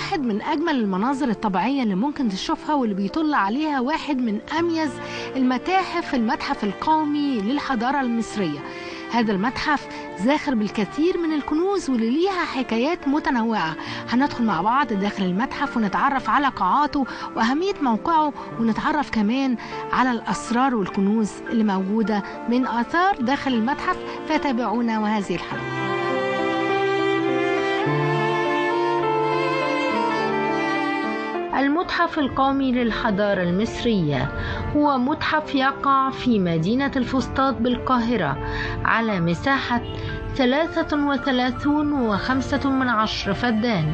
واحد من أجمل المناظر الطبيعية اللي ممكن تشوفها، واللي بيطل عليها واحد من أميز المتاحف، المتحف القومي للحضارة المصرية. هذا المتحف زاخر بالكثير من الكنوز واللي ليها حكايات متنوعة. هندخل مع بعض داخل المتحف ونتعرف على قاعاته وأهمية موقعه، ونتعرف كمان على الأسرار والكنوز اللي موجودة من آثار داخل المتحف. فتابعونا وهذه الحلقة. المتحف القومي للحضارة المصرية هو متحف يقع في مدينة الفسطاط بالقاهرة على مساحة 33.5 فدان،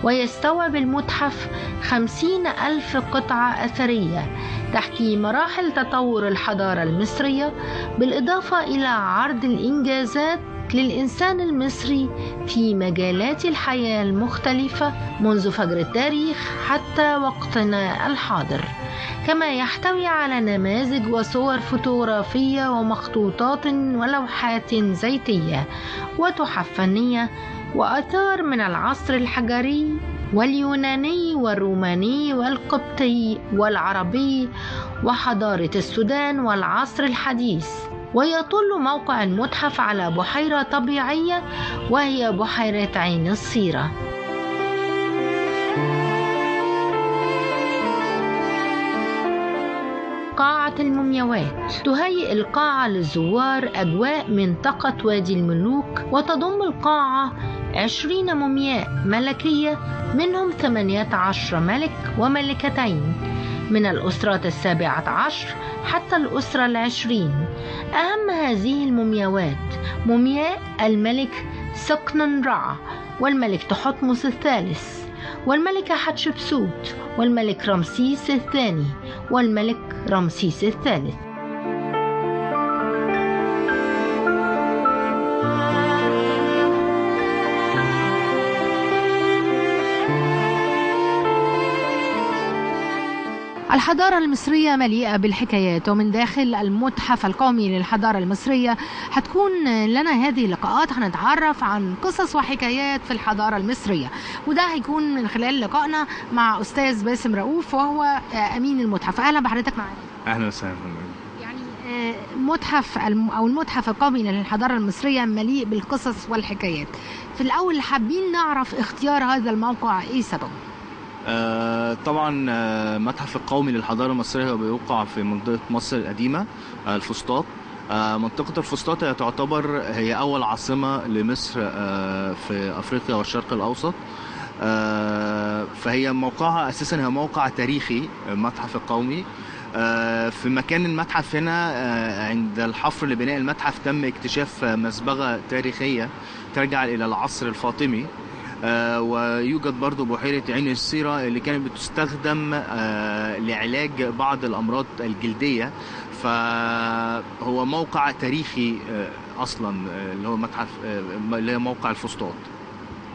ويستوعب المتحف 50,000 قطعة أثرية تحكي مراحل تطور الحضارة المصرية، بالإضافة إلى عرض الإنجازات للإنسان المصري في مجالات الحياة المختلفة منذ فجر التاريخ حتى وقتنا الحاضر، كما يحتوي على نماذج وصور فوتوغرافية ومخطوطات ولوحات زيتية وتحف فنية وآثار من العصر الحجري واليوناني والروماني والقبطي والعربي وحضارة السودان والعصر الحديث. ويطل موقع المتحف على بحيرة طبيعية وهي بحيرة عين الصيرة. قاعة المومياوات تهيئ القاعة للزوار أجواء منطقة وادي الملوك، وتضم القاعة 20 مومياء ملكية، منهم 18 ملك وملكتين من الأسرة 17 حتى الأسرة 20. أهم هذه المومياوات مومياء الملك سقنن رع، والملك تحتمس الثالث، والملكة حتشبسوت، والملك رمسيس الثاني، والملك رمسيس الثالث. الحضارة المصرية مليئة بالحكايات، ومن داخل المتحف القومي للحضارة المصرية هتكون لنا هذه اللقاءات، هنتعرف عن قصص وحكايات في الحضارة المصرية، وده هيكون من خلال لقائنا مع أستاذ باسم رؤوف وهو أمين المتحف. أهلا بحضرتك معنا. أهلا وسهلا. يعني المتحف القومي للحضارة المصرية مليء بالقصص والحكايات. في الأول حابين نعرف اختيار هذا الموقع إيه سببه؟ طبعا المتحف القومي للحضارة المصرية بيوقع في منطقة مصر القديمة الفسطاط. منطقة الفسطاط تعتبر هي أول عاصمة لمصر في أفريقيا والشرق الأوسط، فهي موقعها أساسا هي موقع تاريخي. المتحف القومي في مكان المتحف هنا عند الحفر لبناء المتحف تم اكتشاف مزبغة تاريخية ترجع إلى العصر الفاطمي، ويوجد برضو بحيرة عين الصيرة اللي كانت بتستخدم لعلاج بعض الأمراض الجلدية. فهو موقع تاريخي أصلا اللي هو متحف اللي هي موقع الفسطاط.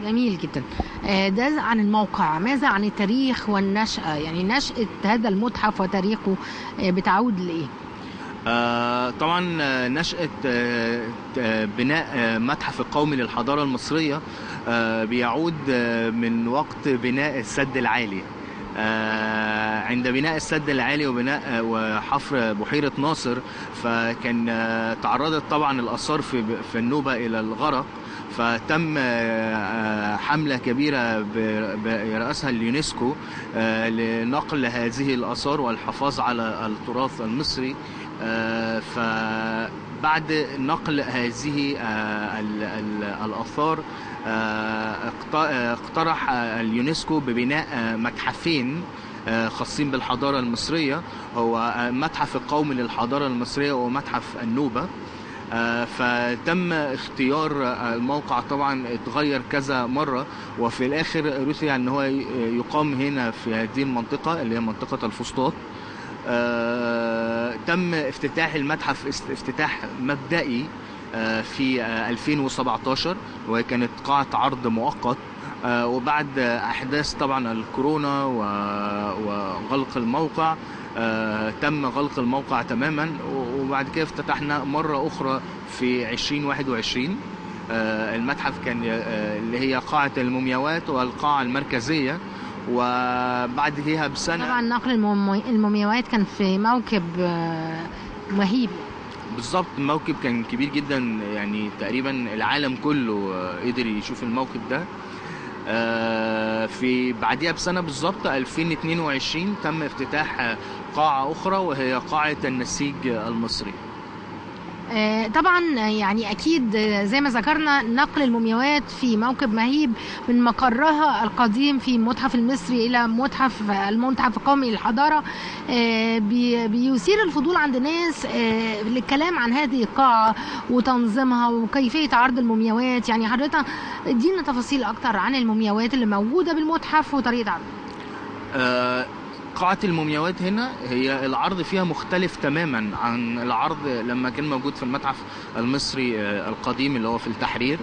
جميل جدا. ده عن الموقع، ماذا عن التاريخ والنشأة؟ يعني نشأة هذا المتحف وتاريخه بتعود لإيه؟ طبعا نشأة بناء متحف القومي للحضارة المصرية بيعود من وقت بناء السد العالي. عند بناء السد العالي وبناء وحفر بحيرة ناصر، فكان تعرضت طبعا الآثار في النوبة إلى الغرق، فتم حملة كبيرة برأسها اليونسكو لنقل هذه الآثار والحفاظ على التراث المصري. فبعد نقل هذه الآثار اقترح اليونسكو ببناء متحفين خاصين بالحضارة المصرية، هو متحف القومي للحضارة المصرية ومتحف النوبة. فتم اختيار الموقع، طبعا اتغير كذا مرة، وفي الآخر رثي ان هو يقام هنا في هذه المنطقة اللي هي منطقة الفسطاط. تم افتتاح المتحف افتتاح مبدئي في 2017، وهي كانت قاعة عرض مؤقت، وبعد أحداث طبعا الكورونا وغلق الموقع تم غلق الموقع تماما، وبعد كده افتتحنا مرة أخرى في 2021. المتحف كان اللي هي قاعة المومياوات والقاعة المركزية، وبعد ليها بسنة طبعا نقل المومياوات كان في موكب مهيب. بالظبط، الموكب كان كبير جدا، يعني تقريبا العالم كله قدر يشوف الموكب ده. في بعديها بسنة بالظبط 2022 تم افتتاح قاعة أخرى وهي قاعة النسيج المصري. طبعا يعني اكيد زي ما ذكرنا نقل المومياوات في موكب مهيب من مقرها القديم في المتحف المصري الى المتحف القومي للحضاره بيثير الفضول عند الناس للكلام عن هذه القاعه وتنظيمها وكيفيه عرض المومياوات. يعني حضرتك ادينا تفاصيل اكتر عن المومياوات اللي موجوده بالمتحف وطريقه عرضها. قاعة المومياوات هنا هي العرض فيها مختلف تماما عن العرض لما كان موجود في المتحف المصري القديم اللي هو في التحرير.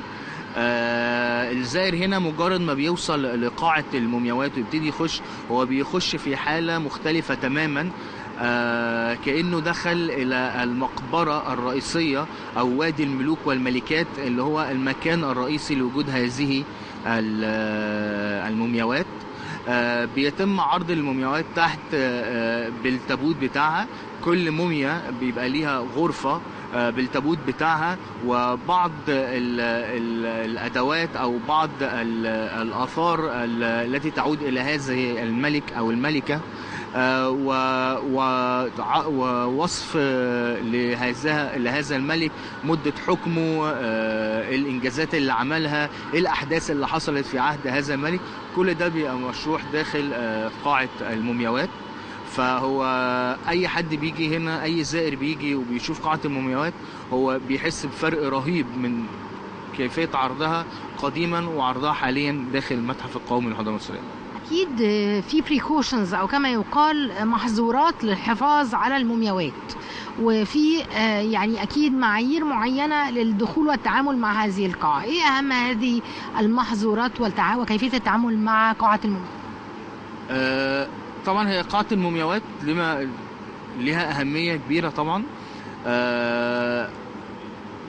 الزائر هنا مجرد ما بيوصل لقاعة المومياوات ويبتدي يخش، هو بيخش في حالة مختلفة تماما، كأنه دخل إلى المقبرة الرئيسية أو وادي الملوك والملكات اللي هو المكان الرئيسي لوجود هذه المومياوات. بيتم عرض المومياوات تحت بالتابوت بتاعها، كل موميا بيبقى ليها غرفة بالتابوت بتاعها وبعض الأدوات أو بعض الآثار التي تعود إلى هذه الملك أو الملكة، ووصف لهذا الملك، مدة حكمه، الإنجازات اللي عملها، الأحداث اللي حصلت في عهد هذا الملك، كل ده بيبقى مشروح داخل قاعة المومياوات. فهو أي حد بيجي هنا، أي زائر بيجي وبيشوف قاعة المومياوات، هو بيحس بفرق رهيب من كيفية عرضها قديما وعرضها حاليا داخل المتحف القومي للحضارة المصرية. اكيد في بريكوشنز او كما يقال محظورات للحفاظ على المومياوات، وفي يعني اكيد معايير معينه للدخول والتعامل مع هذه القاعه. ايه اهم هذه المحظورات وكيفيه التعامل مع قاعه المومياوات؟ طبعا هي قاعة المومياوات لها أهمية كبيرة طبعا.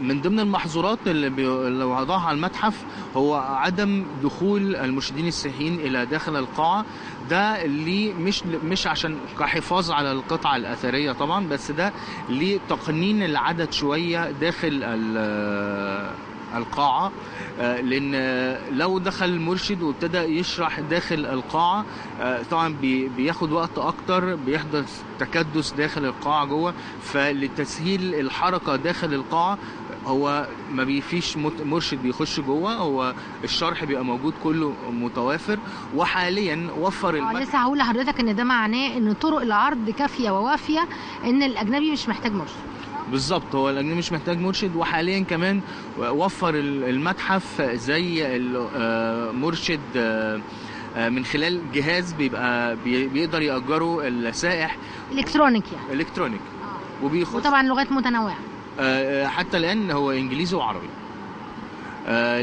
من ضمن المحظورات اللي وضعها المتحف هو عدم دخول المرشدين السياحيين الى داخل القاعه. ده اللي مش عشان كحفاظ على القطعه الاثريه طبعا، بس ده لتقنين العدد شويه داخل القاعه، لان لو دخل مرشد وابتدى يشرح داخل القاعه طبعا بياخد وقت اكتر، بيحدث تكدس داخل القاعه جوه. فلتسهيل الحركه داخل القاعه هو ما فيش مرشد بيخش جوه، هو الشرح بيبقى موجود كله متوافر. وحاليا وفر لسه هقول لحضرتك ان ده معناه ان طرق العرض كافيه ووافيه، ان الاجنبي مش محتاج مرشد. بالظبط، هو الاجنبي مش محتاج مرشد. وحاليا كمان وفر المتحف زي مرشد من خلال جهاز بيقدر يأجره السائح، الكترونيك الكترونيك، وطبعا لغات متنوعه. حتى الآن هو إنجليزي وعربي،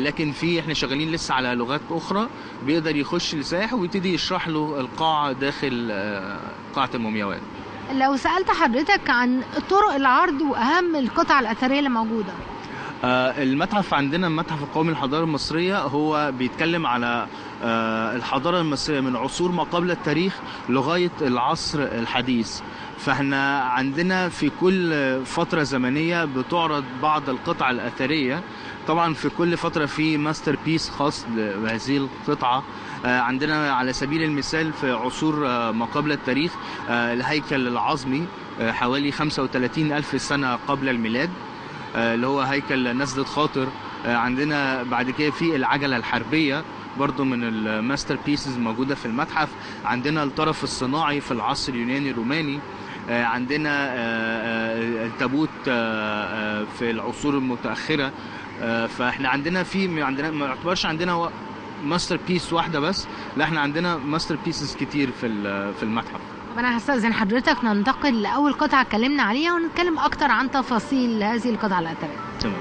لكن احنا شغالين لسه على لغات أخرى بيقدر يخش السائح ويبتدي يشرح له القاعة داخل قاعة المومياوات. لو سألت حضرتك عن طرق العرض وأهم القطع الأثرية اللي موجودة. المتحف عندنا المتحف القومي للحضارة المصرية هو بيتكلم على الحضارة المصرية من عصور ما قبل التاريخ لغاية العصر الحديث. فاحنا عندنا في كل فترة زمنية بتعرض بعض القطع الأثرية. طبعا في كل فترة في ماستر بيس خاص بهذه القطعة. عندنا على سبيل المثال في عصور ما قبل التاريخ الهيكل العظمي حوالي 35 ألف سنة قبل الميلاد، اللي هو هيكل نزلة خاطر. عندنا بعد كده في العجلة الحربية برضو من الماستر بيسز موجودة في المتحف. عندنا الطرف الصناعي في العصر اليوناني الروماني. عندنا التابوت في العصور المتأخرة. فاحنا عندنا ما يعتبرش عندنا ماستر بيس واحدة بس، لا احنا عندنا ماستر بيسز كتير في المتحف. طب انا هستأذن حضرتك ننتقل لأول قطعة اتكلمنا عليها ونتكلم أكتر عن تفاصيل هذه القطعة الأثرية. تمام.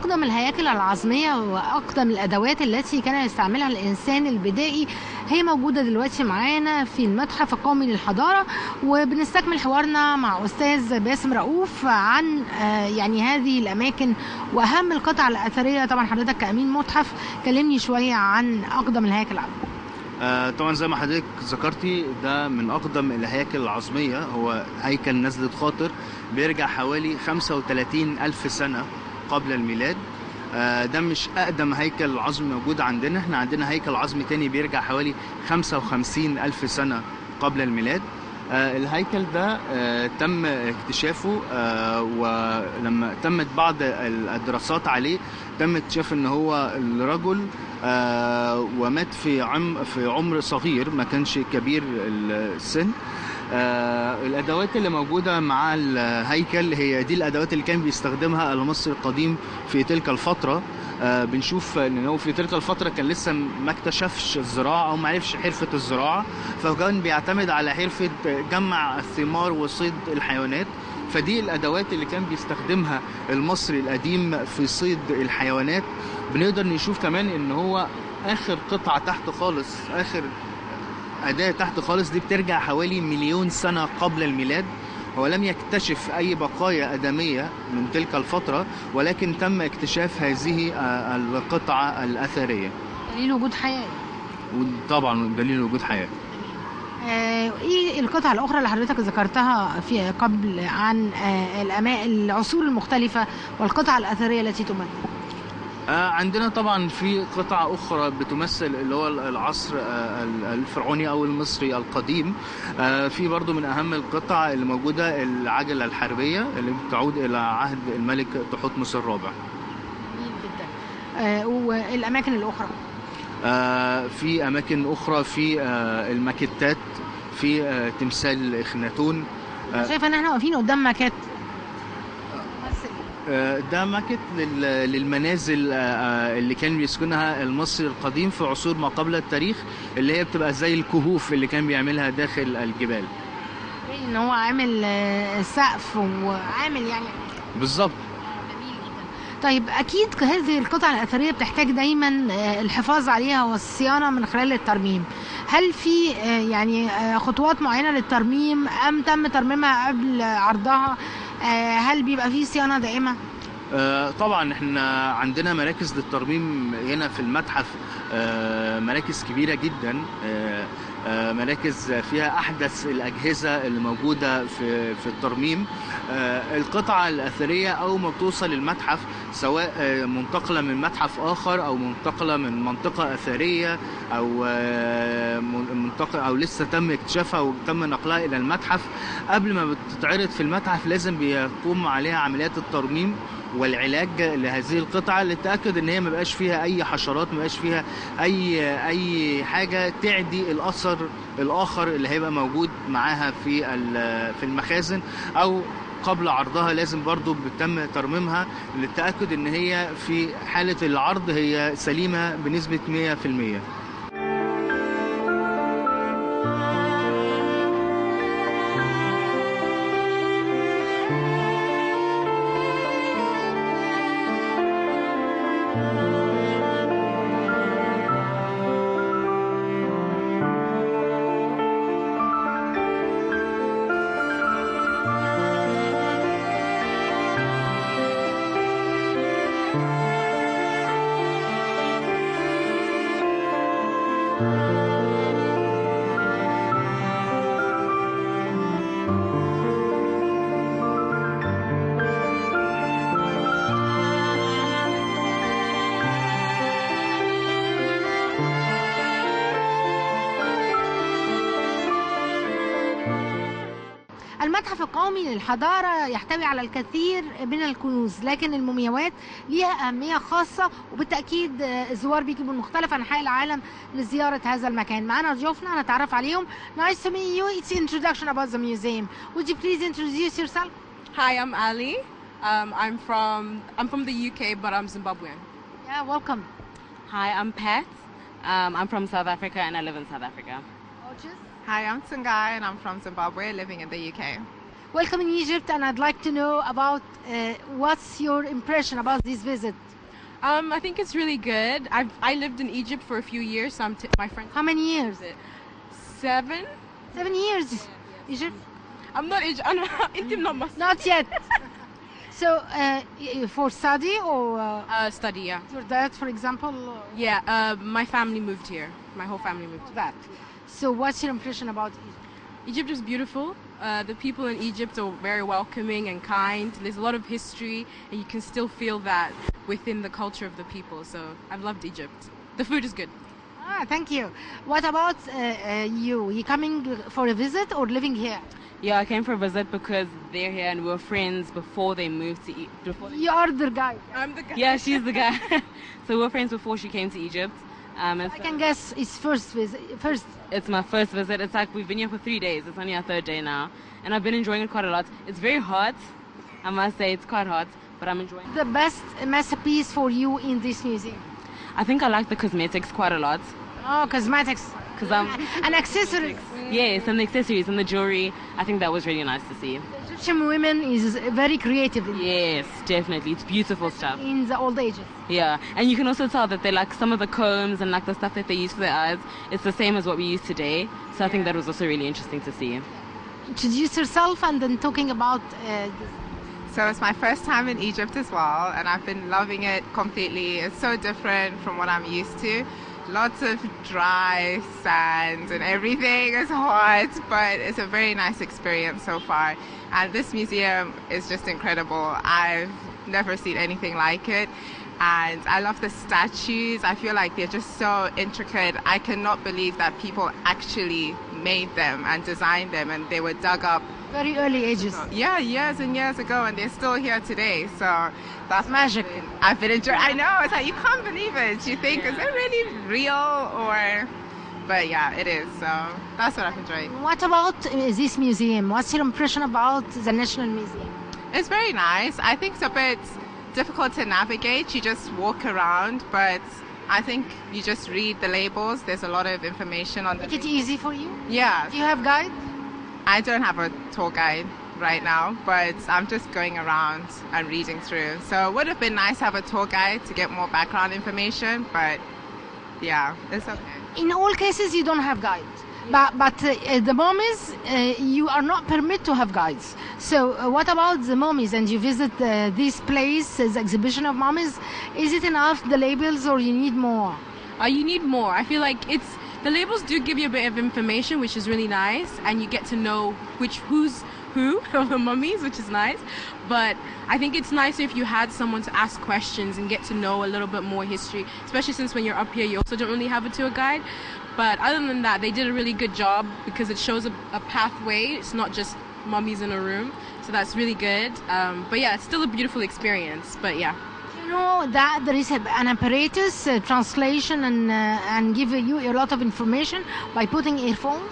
أقدم الهياكل العظمية وأقدم الأدوات التي كان يستعملها الإنسان البدائي هي موجودة دلوقتي معانا في المتحف القومي للحضارة، وبنستكمل حوارنا مع أستاذ باسم رؤوف عن يعني هذه الأماكن وأهم القطع الأثرية. طبعا حضرتك كأمين متحف كلمني شوية عن أقدم الهياكل العظمية. طبعا زي ما حضرتك ذكرتي ده من أقدم الهياكل العظمية، هو هيكل نزلة خاطر بيرجع حوالي 35 ألف سنة قبل الميلاد. ده مش أقدم هيكل عظمي موجود عندنا، احنا عندنا هيكل عظمي تاني بيرجع حوالي 55 ألف سنة قبل الميلاد. الهيكل ده تم اكتشافه، ولما تمت بعض الدراسات عليه تم اكتشاف ان هو الرجل ومات في عمر صغير، ما كانش كبير السن. الادوات اللي موجوده مع الهيكل هي دي الادوات اللي كان بيستخدمها المصري القديم في تلك الفتره. بنشوف ان هو في تلك الفتره كان لسه ما اكتشفش الزراعه او ما عرفش حرفه الزراعه، فكان بيعتمد على حرفه جمع الثمار وصيد الحيوانات. فدي الادوات اللي كان بيستخدمها المصري القديم في صيد الحيوانات. بنقدر نشوف كمان ان هو اخر قطعه تحت خالص، اخر أداة تحت خالص دي بترجع حوالي 1,000,000 سنة قبل الميلاد. هو لم يكتشف أي بقايا آدمية من تلك الفترة، ولكن تم اكتشاف هذه القطعة الأثرية. دليل وجود حياة. طبعا دليل وجود حياة. ايه القطع الأخرى اللي حضرتك ذكرتها في قبل عن العصور المختلفة والقطع الأثرية التي تمثل؟ عندنا طبعا في قطع أخرى بتمثل اللي هو العصر الفرعوني أو المصري القديم. في برضو من أهم القطع اللي موجودة العجلة الحربية اللي بتعود إلى عهد الملك تحتمس الرابع. جميل جدا. والأماكن الأخرى؟ في أماكن أخرى في الماكيتات، في تمثال إخناتون. شايفة إن احنا واقفين قدام ماكيت. ده ماكت للمنازل اللي كان بيسكنها المصري القديم في عصور ما قبل التاريخ، اللي هي بتبقى زي الكهوف اللي كان بيعملها داخل الجبال. ان هو عامل سقف وعامل يعني بالظبط. طيب اكيد هذه القطع الاثريه بتحتاج دايما الحفاظ عليها والصيانه من خلال الترميم. هل في يعني خطوات معينه للترميم ام تم ترميمها قبل عرضها؟ هل بيبقى فيه صيانة دائمة؟ طبعا احنا عندنا مراكز للترميم هنا في المتحف، مراكز كبيرة جدا، مراكز فيها أحدث الأجهزة اللي موجودة في الترميم. القطعة الأثرية أو ما بتوصل المتحف سواء منتقلة من متحف آخر أو منتقلة من منطقة أثرية أو منطقة أو لسه تم اكتشافها وتم نقلها إلى المتحف، قبل ما بتتعرض في المتحف لازم بيقوم عليها عمليات الترميم والعلاج لهذه القطعة للتأكد ان هي ما بقاش فيها اي حشرات، ما بقاش فيها اي حاجة تعدي الاثر الاخر اللي هيبقى موجود معاها في المخازن، او قبل عرضها لازم برضو بتم ترميمها للتأكد ان هي في حالة العرض هي سليمة بنسبة 100%. المتحف القومي للحضارة يحتوي على الكثير من الكنوز، لكن المومياوات ليها أهمية خاصة، وبالتأكيد الزوار بيجوا من مختلف أنحاء العالم لزيارة هذا المكان. معنا ضيوفنا نتعرف عليهم. Nice to meet you. It's introduction about the museum. Would you please introduce yourself? Hi, I'm Ali. I'm from the UK, but I'm Zimbabwean. Yeah, welcome. Hi, I'm Pat. I'm from South Africa and I live in South Africa. Hi, I'm Tsungai and I'm from Zimbabwe, living in the UK. Welcome in Egypt, and I'd like to know about what's your impression about this visit? I think it's really good. I lived in Egypt for a few years. So my friend. How many years? 7. 7 years. Egypt? I'm not Egypt. I'm not Not yet. So, for study or study. Yeah. your dad, for example? Yeah. My family moved here. My whole family moved here. That. So, what's your impression about Egypt? Egypt is beautiful. The people in Egypt are very welcoming and kind. There's a lot of history, and you can still feel that within the culture of the people. So I've loved Egypt. The food is good. Thank you. What about you? You coming for a visit or living here? Yeah, I came for a visit because they're here and we were friends before they moved to You are the guy. I'm the guy. Yeah, she's the guy. So we were friends before she came to Egypt. And I can guess it's first visit. First. It's my first visit. It's like we've been here for 3 days. It's only our 3rd day now. And I've been enjoying it quite a lot. It's very hot. I must say it's quite hot, but I'm enjoying it. The best masterpiece for you in this museum? I think I like the cosmetics quite a lot. Oh, cosmetics. Because I'm... And accessories. Yes, and the accessories and the jewelry. I think that was really nice to see. Egyptian women is very creative Yes, definitely. It's beautiful stuff. in the old ages. Yeah, and you can also tell that they like some of the combs and like the stuff that they use for their eyes. It's the same as what we use today. So I think that was also really interesting to see. Introduce yourself and then talking about So it's my first time in Egypt as well, and I've been loving it completely. It's so different from what I'm used to. Lots of dry sand and everything is hot, but it's a very nice experience so far. And this museum is just incredible. I've never seen anything like it. And I love the statues. I feel like they're just so intricate. I cannot believe that people actually made them and designed them, and they were dug up, very early ages. yeah, years and years ago, and they're still here today. So that's Magic. I've been enjoying. I know, it's like you can't believe it. You think, is it really real or? But yeah, it is. So that's what I've enjoyed. What about this museum? What's your impression about the National Museum? It's very nice. I think it's a bit difficult to navigate. You just walk around, but I think you just read the labels. There's a lot of information on the. Make it easy for you? Yeah, Do you have guide? I don't have a tour guide right now, but I'm just going around and reading through. So it would have been nice to have a tour guide to get more background information, but yeah, it's okay. In all cases, you don't have guides. But the mummies, you are not permitted to have guides. So what about the mummies? And you visit this place, the exhibition of mummies. Is it enough, the labels, or you need more? You need more. I feel like the labels do give you a bit of information, which is really nice, and you get to know who's who of the mummies, which is nice. But I think it's nicer if you had someone to ask questions and get to know a little bit more history, especially since when you're up here, you also don't really have a tour guide. But other than that, they did a really good job because it shows a pathway. It's not just mummies in a room, so that's really good. But yeah, it's still a beautiful experience. But yeah. You know that there is an apparatus, translation, and give you a lot of information by putting earphones.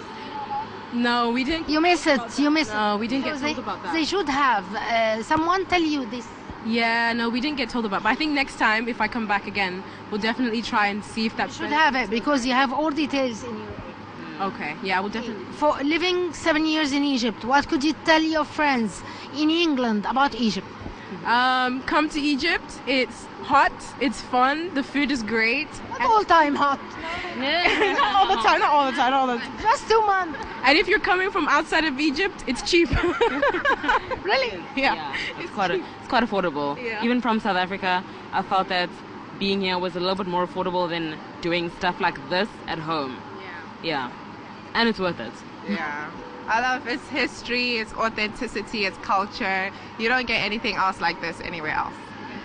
No, we didn't. You miss it. You miss it. No, we didn't get So told about that. They should have someone tell you this. Yeah, no, we didn't get told about. But I think next time, if I come back again, we'll definitely try and see if that Should have it because you have all details in you. Okay, yeah, we'll definitely. For living 7 years in Egypt, what could you tell your friends in England about Egypt? Come to Egypt. It's hot. It's fun. The food is great. Not all time hot. Not all the time. Not all the time. Not all the time. Just 2 months. And if you're coming from outside of Egypt, it's cheap. Really? Yeah. It's quite affordable. Yeah. Even from South Africa, I felt that being here was a little bit more affordable than doing stuff like this at home. Yeah. And it's worth it. Yeah. I love its history, its authenticity, its culture. You don't get anything else like this anywhere else.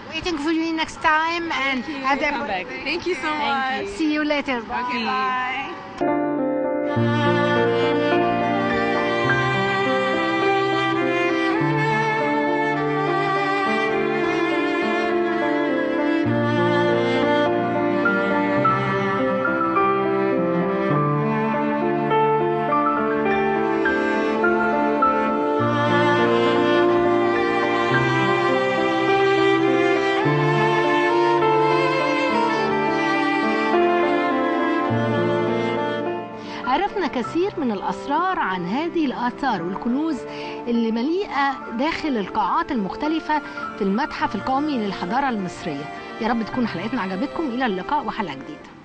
Waiting for you next time and have Come them. back. Thank you so Thank much. you. See you later. Bye. Okay, bye. عرفنا كثير من الأسرار عن هذه الآثار والكنوز اللي مليئة داخل القاعات المختلفة في المتحف القومي للحضارة المصرية. يا رب تكون حلقتنا عجبتكم. إلى اللقاء وحلقة جديدة.